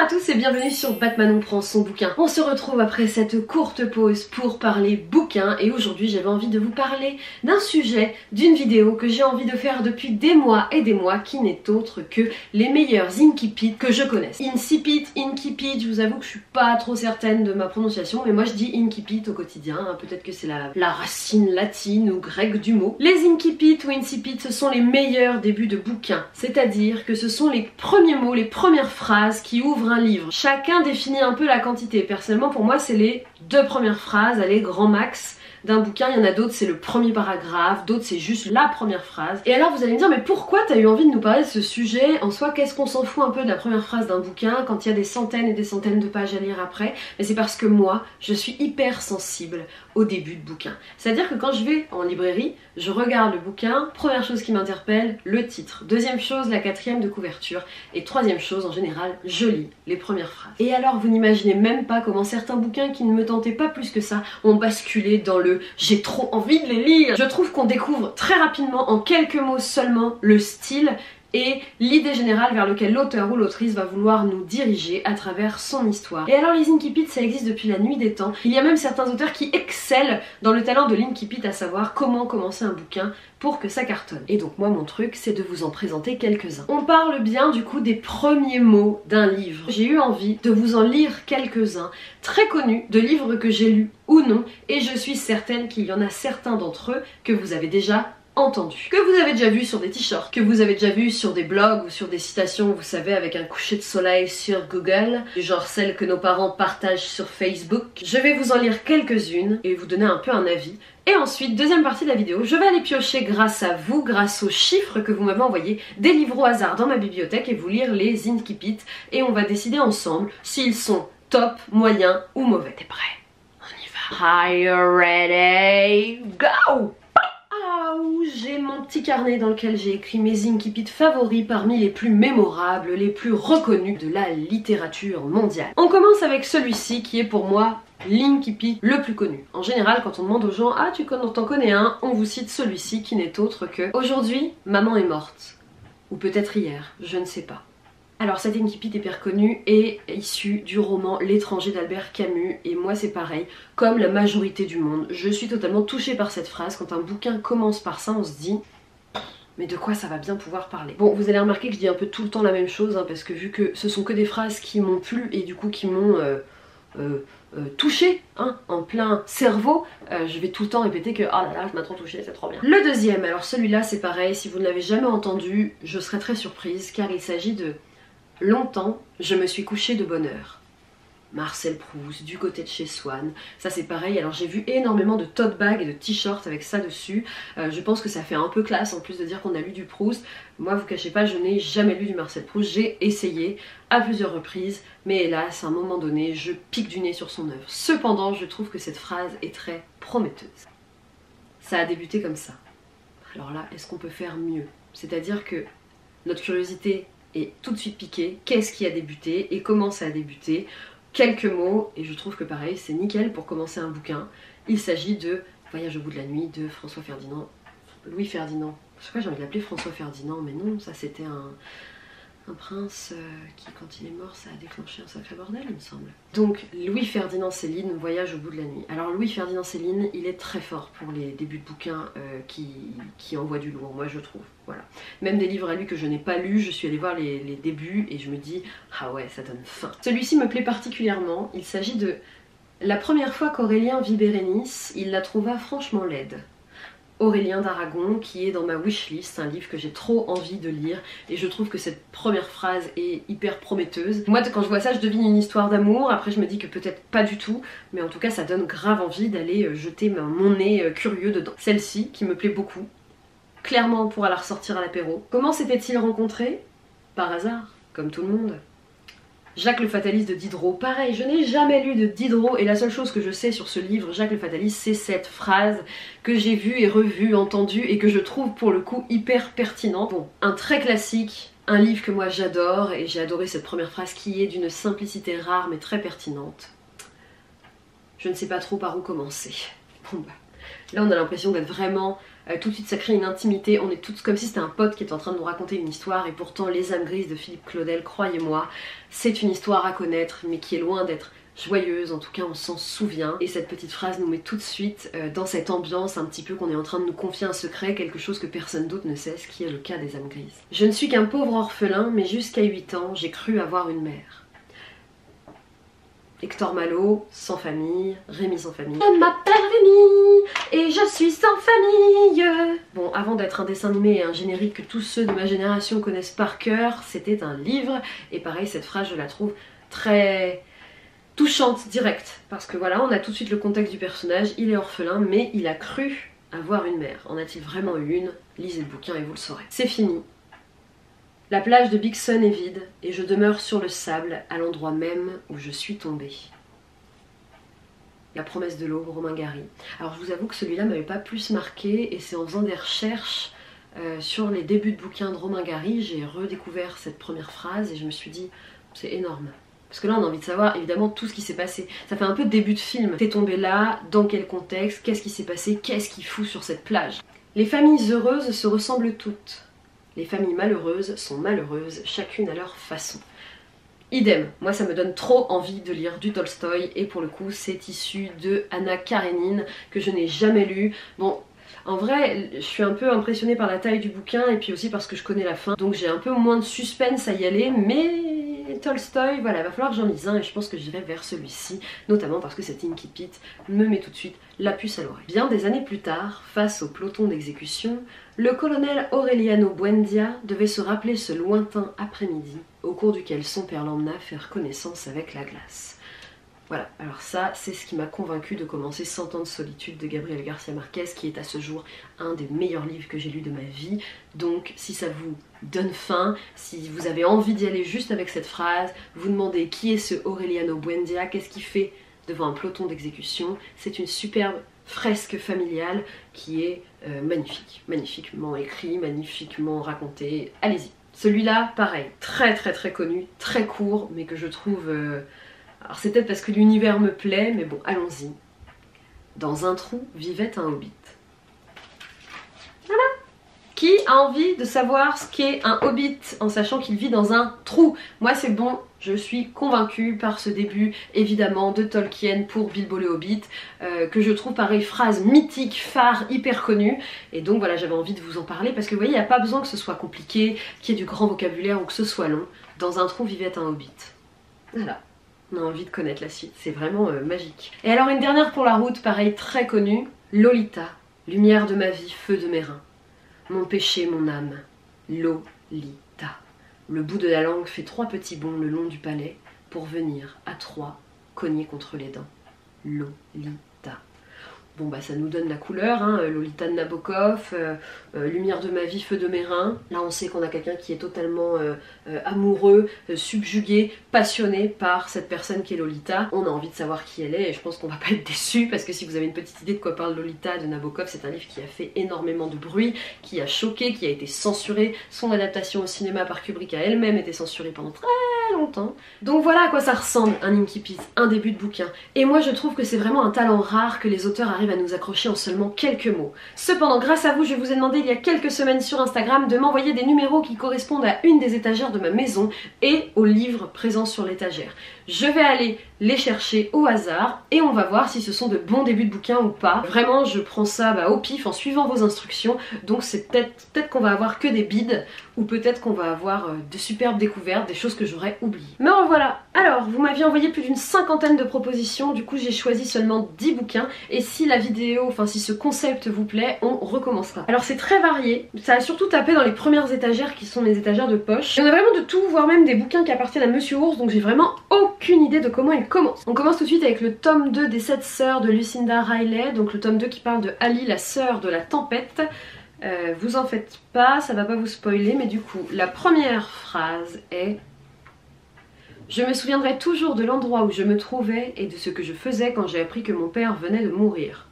à tous et bienvenue sur Batmanon prend son bouquin. On se retrouve après cette courte pause pour parler bouquin et aujourd'hui j'avais envie de vous parler d'un sujet, d'une vidéo que j'ai envie de faire depuis des mois et des mois qui n'est autre que les meilleurs incipits que je connaisse. Incipit, je vous avoue que je suis pas trop certaine de ma prononciation mais moi je dis incipit au quotidien, hein. Peut-être que c'est la racine latine ou grecque du mot. Les incipits ou incipits ce sont les meilleurs débuts de bouquin, c'est-à-dire que ce sont les premiers mots, les premières phrases qui ouvrent un livre. Chacun définit un peu la quantité. Personnellement pour moi c'est les deux premières phrases, allez grand max d'un bouquin. Il y en a d'autres c'est le premier paragraphe, d'autres c'est juste la première phrase. Et alors vous allez me dire mais pourquoi t'as eu envie de nous parler de ce sujet? En soi qu'est-ce qu'on s'en fout un peu de la première phrase d'un bouquin quand il y a des centaines et des centaines de pages à lire après? Mais c'est parce que moi je suis hyper sensible au début de bouquin. C'est-à-dire que quand je vais en librairie, je regarde le bouquin, première chose qui m'interpelle, le titre. Deuxième chose, la quatrième de couverture. Et troisième chose, en général, je lis les premières phrases. Et alors vous n'imaginez même pas comment certains bouquins qui ne me tentaient pas plus que ça ont basculé dans le « j'ai trop envie de les lire ». Je trouve qu'on découvre très rapidement, en quelques mots seulement, le style et l'idée générale vers laquelle l'auteur ou l'autrice va vouloir nous diriger à travers son histoire. Et alors les incipits ça existe depuis la nuit des temps. Il y a même certains auteurs qui excellent dans le talent de l'incipit, à savoir comment commencer un bouquin pour que ça cartonne. Et donc moi mon truc c'est de vous en présenter quelques-uns. On parle bien du coup des premiers mots d'un livre. J'ai eu envie de vous en lire quelques-uns très connus, de livres que j'ai lus ou non, et je suis certaine qu'il y en a certains d'entre eux que vous avez déjà entendu, que vous avez déjà vu sur des t-shirts, que vous avez déjà vu sur des blogs ou sur des citations, vous savez, avec un coucher de soleil sur Google, du genre celles que nos parents partagent sur Facebook. Je vais vous en lire quelques-unes et vous donner un peu un avis. Et ensuite, deuxième partie de la vidéo, je vais aller piocher grâce à vous, grâce aux chiffres que vous m'avez envoyés, des livres au hasard dans ma bibliothèque et vous lire les incipits et on va décider ensemble s'ils sont top, moyen ou mauvais. T'es prêt? On y va. Are you ready? Go! J'ai mon petit carnet dans lequel j'ai écrit mes incipits favoris parmi les plus mémorables, les plus reconnus de la littérature mondiale. On commence avec celui-ci qui est pour moi l'incipit le plus connu. En général quand on demande aux gens « Ah tu t'en connais un ?» on vous cite celui-ci qui n'est autre que « Aujourd'hui, maman est morte. » Ou peut-être hier, je ne sais pas. Alors cet incipit hyper connu est issu du roman L'étranger d'Albert Camus et moi c'est pareil, comme la majorité du monde, je suis totalement touchée par cette phrase. Quand un bouquin commence par ça on se dit mais de quoi ça va bien pouvoir parler? Bon vous allez remarquer que je dis un peu tout le temps la même chose hein, parce que vu que ce sont que des phrases qui m'ont plu et du coup qui m'ont touché hein, en plein cerveau, je vais tout le temps répéter que oh là là je m'ai trop touchée, c'est trop bien. Le deuxième, alors celui-là c'est pareil, si vous ne l'avez jamais entendu je serais très surprise car il s'agit de Longtemps, je me suis couchée de bonne heure. Marcel Proust, du côté de chez Swann. Ça c'est pareil, alors j'ai vu énormément de tote bags et de t-shirts avec ça dessus. Je pense que ça fait un peu classe en plus de dire qu'on a lu du Proust. Moi vous cachez pas, je n'ai jamais lu du Marcel Proust. J'ai essayé à plusieurs reprises, mais hélas à un moment donné je pique du nez sur son œuvre. Cependant je trouve que cette phrase est très prometteuse. Ça a débuté comme ça. Alors là, est-ce qu'on peut faire mieux? C'est-à-dire que notre curiosité et tout de suite piqué, qu'est-ce qui a débuté et comment ça a débuté, quelques mots, et je trouve que pareil c'est nickel pour commencer un bouquin. Il s'agit de Voyage au bout de la nuit de François Ferdinand, Louis Ferdinand, je sais pas j'ai envie de l'appeler François Ferdinand mais non, ça c'était un prince qui quand il est mort ça a déclenché un sacré bordel il me semble. Donc Louis Ferdinand Céline, Voyage au bout de la nuit. Alors Louis Ferdinand Céline il est très fort pour les débuts de bouquins qui envoient du lourd, moi je trouve. Voilà. Même des livres à lui que je n'ai pas lus, je suis allée voir les débuts et je me dis ah ouais ça donne faim. Celui-ci me plaît particulièrement, il s'agit de la première fois qu'Aurélien vit Bérénice, il la trouva franchement laide. Aurélien d'Aragon qui est dans ma wishlist, un livre que j'ai trop envie de lire et je trouve que cette première phrase est hyper prometteuse. Moi quand je vois ça je devine une histoire d'amour, après je me dis que peut-être pas du tout, mais en tout cas ça donne grave envie d'aller jeter mon nez curieux dedans. Celle-ci qui me plaît beaucoup, clairement on pourra la ressortir à l'apéro. Comment s'étaient-ils rencontrés? Par hasard, comme tout le monde. Jacques le Fataliste de Diderot, pareil, je n'ai jamais lu de Diderot et la seule chose que je sais sur ce livre, Jacques le Fataliste, c'est cette phrase que j'ai vue et revue, entendue et que je trouve pour le coup hyper pertinente. Bon, un très classique, un livre que moi j'adore et j'ai adoré cette première phrase qui est d'une simplicité rare mais très pertinente. Je ne sais pas trop par où commencer. Bon bah, Là on a l'impression d'être vraiment... tout de suite ça crée une intimité, on est toutes comme si c'était un pote qui était en train de nous raconter une histoire, et pourtant Les âmes grises de Philippe Claudel, croyez-moi, c'est une histoire à connaître mais qui est loin d'être joyeuse, en tout cas on s'en souvient. Et cette petite phrase nous met tout de suite dans cette ambiance un petit peu qu'on est en train de nous confier un secret, quelque chose que personne d'autre ne sait, ce qui est le cas des âmes grises. Je ne suis qu'un pauvre orphelin, mais jusqu'à 8 ans, j'ai cru avoir une mère. Hector Malot, sans famille, Rémi sans famille. Je m'appelle Rémi et je suis sans famille. Bon, avant d'être un dessin animé et un générique que tous ceux de ma génération connaissent par cœur, c'était un livre. Et pareil, cette phrase, je la trouve très touchante, directe. Parce que voilà, on a tout de suite le contexte du personnage. Il est orphelin, mais il a cru avoir une mère. En a-t-il vraiment eu une? Lisez le bouquin et vous le saurez. C'est fini. La plage de Big Sun est vide et je demeure sur le sable à l'endroit même où je suis tombée. La promesse de l'aube, Romain Gary. Alors je vous avoue que celui-là m'avait pas plus marqué, et c'est en faisant des recherches sur les débuts de bouquins de Romain Gary, j'ai redécouvert cette première phrase et je me suis dit c'est énorme. Parce que là on a envie de savoir évidemment tout ce qui s'est passé. Ça fait un peu début de film. T'es tombé là, dans quel contexte, qu'est-ce qui s'est passé, qu'est-ce qu'il fout sur cette plage. Les familles heureuses se ressemblent toutes. Les familles malheureuses sont malheureuses, chacune à leur façon. Idem, moi ça me donne trop envie de lire du Tolstoï, et pour le coup c'est issu de Anna Karénine, que je n'ai jamais lu. Bon, en vrai, je suis un peu impressionnée par la taille du bouquin, et puis aussi parce que je connais la fin, donc j'ai un peu moins de suspense à y aller, mais Tolstoï, voilà, il va falloir que j'en lise un, et je pense que j'irai vers celui-ci, notamment parce que cet incipit me met tout de suite la puce à l'oreille. Bien des années plus tard, face au peloton d'exécution, le colonel Aureliano Buendia devait se rappeler ce lointain après-midi, au cours duquel son père l'emmena faire connaissance avec la glace. Voilà, alors ça, c'est ce qui m'a convaincue de commencer 100 ans de solitude de Gabriel Garcia Marquez, qui est à ce jour un des meilleurs livres que j'ai lus de ma vie. Donc si ça vous donne faim, si vous avez envie d'y aller juste avec cette phrase, vous demandez qui est ce Aureliano Buendia, qu'est-ce qu'il fait devant un peloton d'exécution, c'est une superbe fresque familiale qui est magnifique, magnifiquement écrit, magnifiquement raconté, allez-y. Celui-là, pareil, très connu, très court, mais que je trouve... Alors c'est peut-être parce que l'univers me plaît, mais bon, allons-y. Dans un trou vivait un hobbit. Voilà. Qui a envie de savoir ce qu'est un hobbit en sachant qu'il vit dans un trou? Moi c'est bon, je suis convaincue par ce début évidemment de Tolkien pour Bilbo le Hobbit, que je trouve pareil phrase mythique, phare, hyper connue, et donc voilà, j'avais envie de vous en parler parce que vous voyez, il n'y a pas besoin que ce soit compliqué, qu'il y ait du grand vocabulaire ou que ce soit long. Dans un trou vivait un hobbit. Voilà. On a envie de connaître la suite, c'est vraiment magique. Et alors une dernière pour la route, pareil, très connue. Lolita, lumière de ma vie, feu de mes reins. Mon péché, mon âme, Lolita. Le bout de la langue fait 3 petits bonds le long du palais pour venir à 3 cogner contre les dents. Lolita. Bon bah ça nous donne la couleur, hein, Lolita de Nabokov, lumière de ma vie, feu de mes reins. Là on sait qu'on a quelqu'un qui est totalement amoureux, subjugué, passionné par cette personne qui est Lolita. On a envie de savoir qui elle est, et je pense qu'on va pas être déçus, parce que si vous avez une petite idée de quoi parle Lolita de Nabokov, c'est un livre qui a fait énormément de bruit, qui a choqué, qui a été censuré. Son adaptation au cinéma par Kubrick a elle-même été censurée pendant très longtemps. Donc voilà à quoi ça ressemble un incipit, un début de bouquin. Et moi je trouve que c'est vraiment un talent rare que les auteurs arrivent à nous accrocher en seulement quelques mots. Cependant, grâce à vous, je vous ai demandé il y a quelques semaines sur Instagram de m'envoyer des numéros qui correspondent à une des étagères de ma maison et aux livres présents sur l'étagère. Je vais aller les chercher au hasard et on va voir si ce sont de bons débuts de bouquins ou pas. Vraiment, je prends ça au pif en suivant vos instructions, donc c'est peut-être qu'on va avoir que des bides, ou peut-être qu'on va avoir de superbes découvertes, des choses que j'aurais oubliées. Me revoilà. Alors, vous m'aviez envoyé plus d'une 50aine de propositions, du coup j'ai choisi seulement 10 bouquins, et si la vidéo, enfin si ce concept vous plaît, on recommencera. Alors c'est très varié, ça a surtout tapé dans les premières étagères qui sont les étagères de poche. Il y en a vraiment de tout, voire même des bouquins qui appartiennent à Monsieur Ours, donc j'ai vraiment aucune idée de comment il commence. On commence tout de suite avec le tome 2 des 7 sœurs de Lucinda Riley, donc le tome 2 qui parle de Ali, la sœur de la tempête. Vous en faites pas, ça va pas vous spoiler, mais du coup, la première phrase est: je me souviendrai toujours de l'endroit où je me trouvais et de ce que je faisais quand j'ai appris que mon père venait de mourir.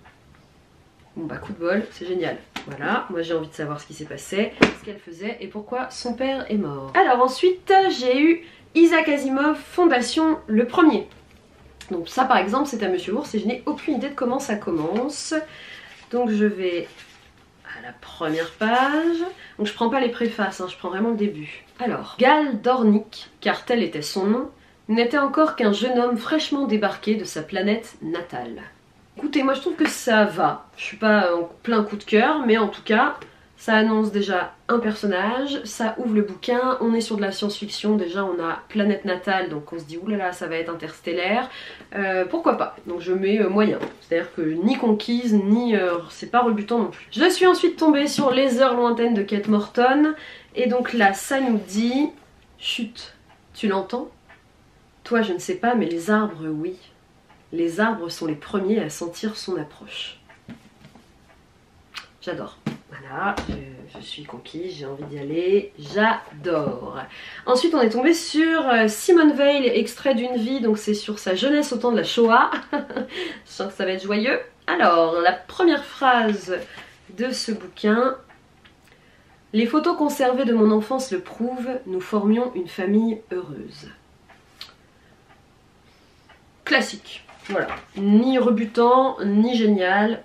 Bon bah coup de bol, c'est génial. Voilà, moi j'ai envie de savoir ce qui s'est passé, ce qu'elle faisait et pourquoi son père est mort. Alors ensuite, j'ai eu Isaac Asimov, Fondation, le premier. Donc ça par exemple c'est à Monsieur Ours et je n'ai aucune idée de comment ça commence. Donc je vais à la première page. Donc je prends pas les préfaces, hein, je prends vraiment le début. Alors, Gal Dornick, car tel était son nom, n'était encore qu'un jeune homme fraîchement débarqué de sa planète natale. Écoutez, moi je trouve que ça va. Je suis pas en plein coup de cœur, mais en tout cas, ça annonce déjà un personnage, ça ouvre le bouquin, on est sur de la science-fiction, déjà on a planète natale, donc on se dit oulala ça va être interstellaire, pourquoi pas. Donc je mets moyen, c'est-à-dire que ni conquise, ni c'est pas rebutant non plus. Je suis ensuite tombée sur Les heures lointaines de Kate Morton, et donc là ça nous dit, chut, tu l'entends? Toi je ne sais pas, mais les arbres oui. Les arbres sont les premiers à sentir son approche. J'adore. Voilà, je suis conquise, j'ai envie d'y aller, j'adore. Ensuite on est tombé sur Simone Weil, extrait d'une vie, donc c'est sur sa jeunesse au temps de la Shoah. Je sens que ça va être joyeux. Alors, la première phrase de ce bouquin. Les photos conservées de mon enfance le prouvent, nous formions une famille heureuse. Classique, voilà. Ni rebutant, ni génial.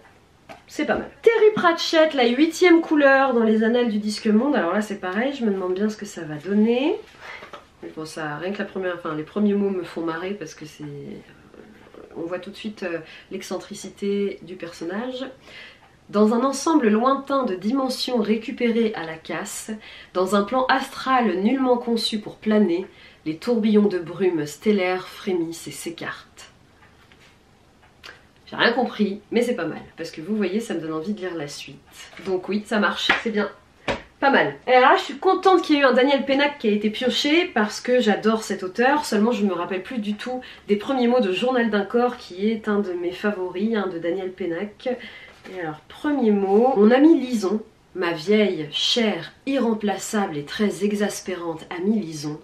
C'est pas mal. Terry Pratchett, la 8e couleur dans les annales du disque monde. Alors là c'est pareil, je me demande bien ce que ça va donner. Bon ça, rien que la première, enfin les premiers mots me font marrer parce que c'est... On voit tout de suite l'excentricité du personnage. Dans un ensemble lointain de dimensions récupérées à la casse, dans un plan astral nullement conçu pour planer, les tourbillons de brume stellaire frémissent et s'écartent. J'ai rien compris, mais c'est pas mal, parce que vous voyez, ça me donne envie de lire la suite. Donc oui, ça marche, c'est bien. Pas mal. Et là, je suis contente qu'il y ait eu un Daniel Pénac qui a été pioché, parce que j'adore cet auteur, seulement je ne me rappelle plus du tout des premiers mots de Journal d'un corps, qui est un de mes favoris, de Daniel Pénac. Et alors, premier mot, mon amie Lison, ma vieille, chère, irremplaçable et très exaspérante amie Lison,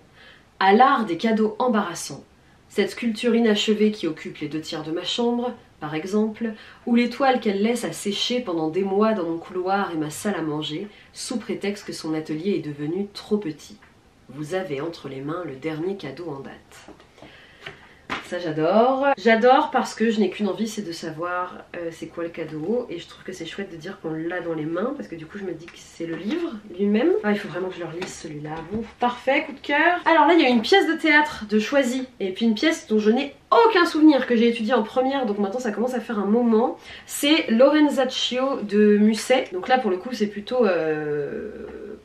a l'art des cadeaux embarrassants. Cette sculpture inachevée qui occupe les 2/3 de ma chambre, par exemple, ou l'étoile qu'elle laisse à sécher pendant des mois dans mon couloir et ma salle à manger, sous prétexte que son atelier est devenu trop petit. Vous avez entre les mains le dernier cadeau en date. Ça j'adore. J'adore parce que je n'ai qu'une envie, c'est de savoir c'est quoi le cadeau. Et je trouve que c'est chouette de dire qu'on l'a dans les mains, parce que du coup je me dis que c'est le livre lui-même. Ah, il faut vraiment que je le relise celui-là. Bon, parfait, coup de cœur. Alors là il y a une pièce de théâtre de Choisy, et puis une pièce dont je n'ai aucun souvenir, que j'ai étudié en première, donc maintenant ça commence à faire un moment. C'est Lorenzaccio de Musset. Donc là pour le coup c'est plutôt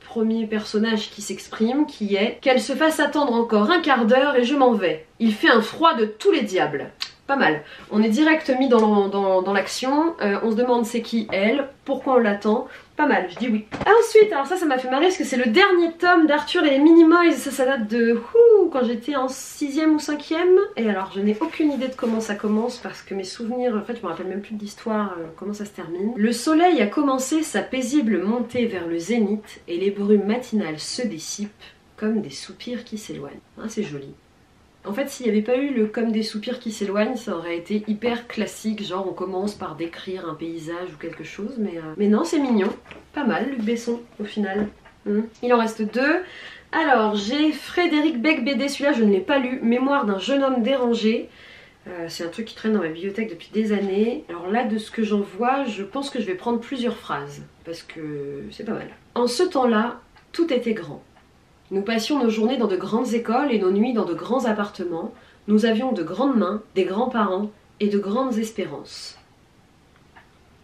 premier personnage qui s'exprime, qui est: qu'elle se fasse attendre encore un quart d'heure et je m'en vais. Il fait un froid de tous les diables. Pas mal. On est direct mis dans l'action, on se demande c'est qui elle, pourquoi on l'attend. Pas mal, je dis oui. Ensuite, alors ça m'a fait marrer parce que c'est le dernier tome d'Arthur et les Minimoys. Ça date de quand j'étais en 6e ou 5e. Et alors je n'ai aucune idée de comment ça commence parce que mes souvenirs, en fait je me rappelle même plus de l'histoire, comment ça se termine. Le soleil a commencé sa paisible montée vers le zénith et les brumes matinales se dissipent comme des soupirs qui s'éloignent. Ah, c'est joli. En fait, s'il n'y avait pas eu le comme des soupirs qui s'éloignent, ça aurait été hyper classique, genre on commence par décrire un paysage ou quelque chose, mais non, c'est mignon. Pas mal, Luc Besson, au final. Il en reste 2. Alors, j'ai Frédéric Beigbeder, celui-là je ne l'ai pas lu, Mémoire d'un jeune homme dérangé. C'est un truc qui traîne dans ma bibliothèque depuis des années. Alors là, de ce que j'en vois, je pense que je vais prendre plusieurs phrases, parce que c'est pas mal. En ce temps-là, tout était grand. Nous passions nos journées dans de grandes écoles et nos nuits dans de grands appartements. Nous avions de grandes mains, des grands-parents et de grandes espérances.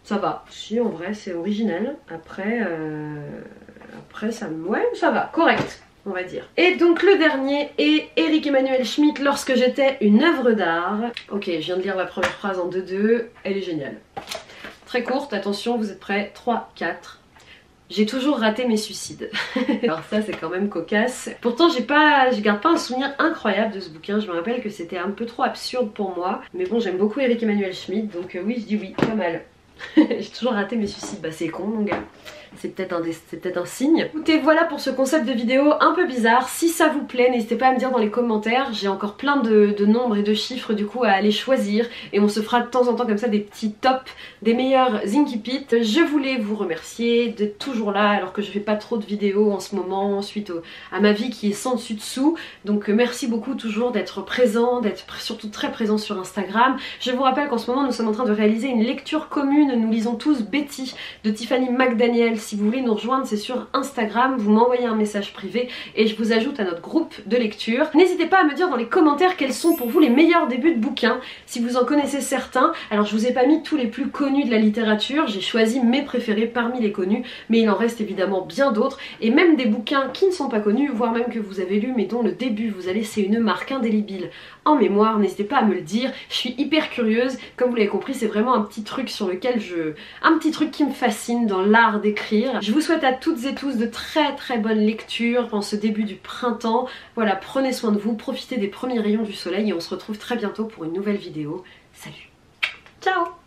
Ça va. Si, en vrai, c'est original. Après ça me... Ouais, ça va. Correct, on va dire. Et donc, le dernier est Éric Emmanuel Schmitt, Lorsque j'étais une œuvre d'art. Ok, je viens de lire la première phrase en 2-2. Elle est géniale. Très courte, attention, vous êtes prêts? 3, 4... J'ai toujours raté mes suicides. Alors ça c'est quand même cocasse. Pourtant je garde pas un souvenir incroyable de ce bouquin. Je me rappelle que c'était un peu trop absurde pour moi. Mais bon, j'aime beaucoup Éric Emmanuel Schmitt, donc oui, je dis oui, pas mal. J'ai toujours raté mes suicides. Bah c'est con mon gars. c'est peut-être un signe. Écoutez, voilà pour ce concept de vidéo un peu bizarre. Si ça vous plaît, n'hésitez pas à me dire dans les commentaires. J'ai encore plein de nombres et de chiffres du coup à aller choisir. Et on se fera de temps en temps comme ça des petits tops des meilleurs Inkipit. Je voulais vous remercier d'être toujours là alors que je fais pas trop de vidéos en ce moment suite à ma vie qui est sans dessus dessous. Donc merci beaucoup toujours d'être présent, d'être surtout très présent sur Instagram. Je vous rappelle qu'en ce moment nous sommes en train de réaliser une lecture commune. Nous lisons tous Betty de Tiffany McDaniel. Si vous voulez nous rejoindre, c'est sur Instagram, vous m'envoyez un message privé et je vous ajoute à notre groupe de lecture. N'hésitez pas à me dire dans les commentaires quels sont pour vous les meilleurs débuts de bouquins, si vous en connaissez certains. Alors je vous ai pas mis tous les plus connus de la littérature, j'ai choisi mes préférés parmi les connus, mais il en reste évidemment bien d'autres, et même des bouquins qui ne sont pas connus, voire même que vous avez lu mais dont le début vous a laissé une marque indélébile en mémoire. N'hésitez pas à me le dire, je suis hyper curieuse. Comme vous l'avez compris, c'est vraiment un petit truc sur lequel un petit truc qui me fascine dans l'art d'écrire. Je vous souhaite à toutes et tous de très bonnes lectures en ce début du printemps. Voilà, prenez soin de vous, profitez des premiers rayons du soleil et on se retrouve très bientôt pour une nouvelle vidéo. Salut, ciao.